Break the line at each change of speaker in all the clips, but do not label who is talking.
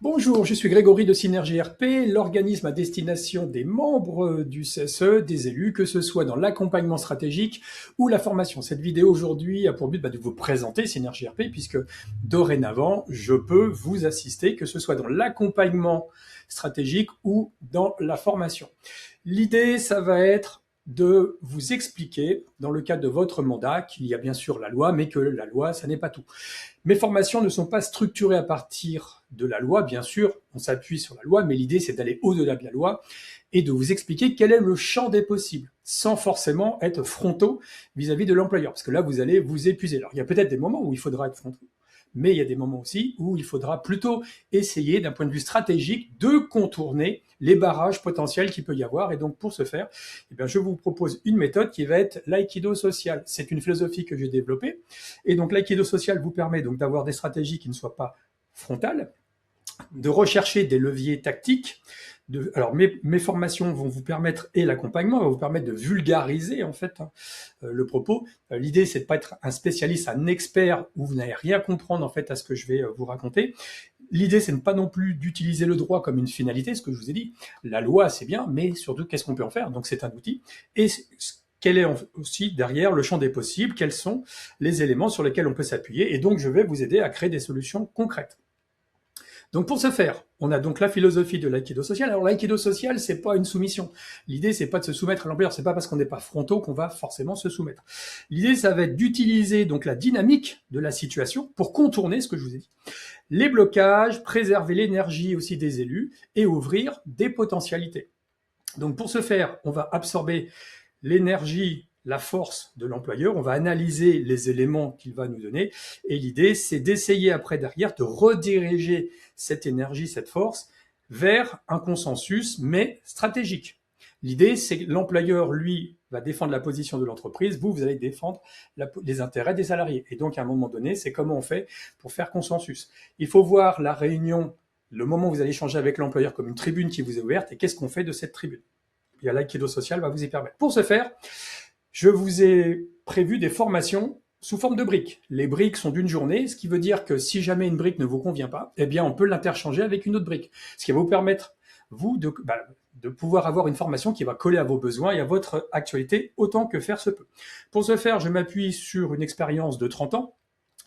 Bonjour, je suis Grégory de Synergie RP, l'organisme à destination des membres du CSE, des élus, que ce soit dans l'accompagnement stratégique ou la formation. Cette vidéo aujourd'hui a pour but de vous présenter Synergie RP, puisque dorénavant, je peux vous assister, que ce soit dans l'accompagnement stratégique ou dans la formation. L'idée, ça va être de vous expliquer, dans le cadre de votre mandat, qu'il y a bien sûr la loi, mais que la loi, ça n'est pas tout. Mes formations ne sont pas structurées à partir de la loi, bien sûr, on s'appuie sur la loi, mais l'idée, c'est d'aller au-delà de la loi et de vous expliquer quel est le champ des possibles, sans forcément être frontaux vis-à-vis de l'employeur, parce que là, vous allez vous épuiser. Alors, il y a peut-être des moments où il faudra être frontaux, mais il y a des moments aussi où il faudra plutôt essayer, d'un point de vue stratégique, de contourner les barrages potentiels qu'il peut y avoir. Et donc, pour ce faire, je vous propose une méthode qui va être l'aïkido social. C'est une philosophie que j'ai développée. Et donc, l'aïkido social vous permet donc d'avoir des stratégies qui ne soient pas frontales, de rechercher des leviers tactiques. Alors mes formations vont vous permettre, et l'accompagnement va vous permettre de vulgariser en fait le propos. L'idée, c'est de pas être un spécialiste, un expert où vous n'allez rien comprendre en fait à ce que je vais vous raconter. L'idée, c'est pas non plus d'utiliser le droit comme une finalité, ce que je vous ai dit. La loi, c'est bien, mais surtout, qu'est-ce qu'on peut en faire? Donc c'est un outil. Et quel est aussi derrière le champ des possibles? Quels sont les éléments sur lesquels on peut s'appuyer? Et donc, je vais vous aider à créer des solutions concrètes. Donc pour ce faire, on a donc la philosophie de l'aïkido social. Alors l'aïkido social, c'est pas une soumission. L'idée, c'est pas de se soumettre à l'employeur. C'est pas parce qu'on n'est pas frontaux qu'on va forcément se soumettre. L'idée, ça va être d'utiliser donc la dynamique de la situation pour contourner ce que je vous ai dit. Les blocages, préserver l'énergie aussi des élus et ouvrir des potentialités. Donc pour ce faire, on va absorber l'énergie, la force de l'employeur, on va analyser les éléments qu'il va nous donner, et l'idée, c'est d'essayer après, derrière, de rediriger cette énergie, cette force, vers un consensus, mais stratégique. L'idée, c'est que l'employeur, lui, va défendre la position de l'entreprise, vous allez défendre les intérêts des salariés. Et donc, à un moment donné, c'est comment on fait pour faire consensus. Il faut voir la réunion, le moment où vous allez échanger avec l'employeur comme une tribune qui vous est ouverte, et qu'est-ce qu'on fait de cette tribune. Et l'aïkido social va vous y permettre. Pour ce faire, je vous ai prévu des formations sous forme de briques. Les briques sont d'une journée, ce qui veut dire que si jamais une brique ne vous convient pas, eh bien on peut l'interchanger avec une autre brique. Ce qui va vous permettre, vous, de pouvoir avoir une formation qui va coller à vos besoins et à votre actualité autant que faire se peut. Pour ce faire, je m'appuie sur une expérience de 30 ans.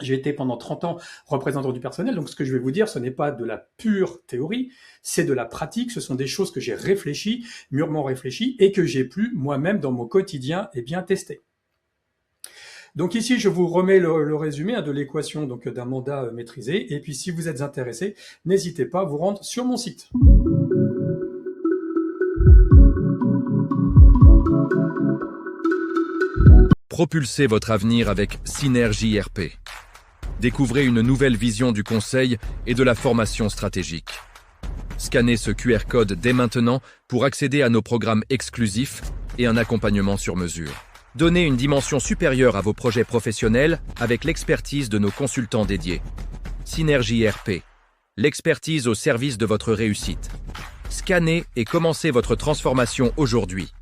J'ai été pendant 30 ans représentant du personnel, donc ce que je vais vous dire, ce n'est pas de la pure théorie, c'est de la pratique, ce sont des choses que j'ai réfléchies, mûrement réfléchies, et que j'ai pu moi-même dans mon quotidien tester. Donc ici, je vous remets le résumé de l'équation d'un mandat maîtrisé, et puis si vous êtes intéressé, n'hésitez pas à vous rendre sur mon site.
Propulsez votre avenir avec Synergie RP. Découvrez une nouvelle vision du conseil et de la formation stratégique. Scannez ce QR code dès maintenant pour accéder à nos programmes exclusifs et un accompagnement sur mesure. Donnez une dimension supérieure à vos projets professionnels avec l'expertise de nos consultants dédiés. Synergie RP, l'expertise au service de votre réussite. Scannez et commencez votre transformation aujourd'hui.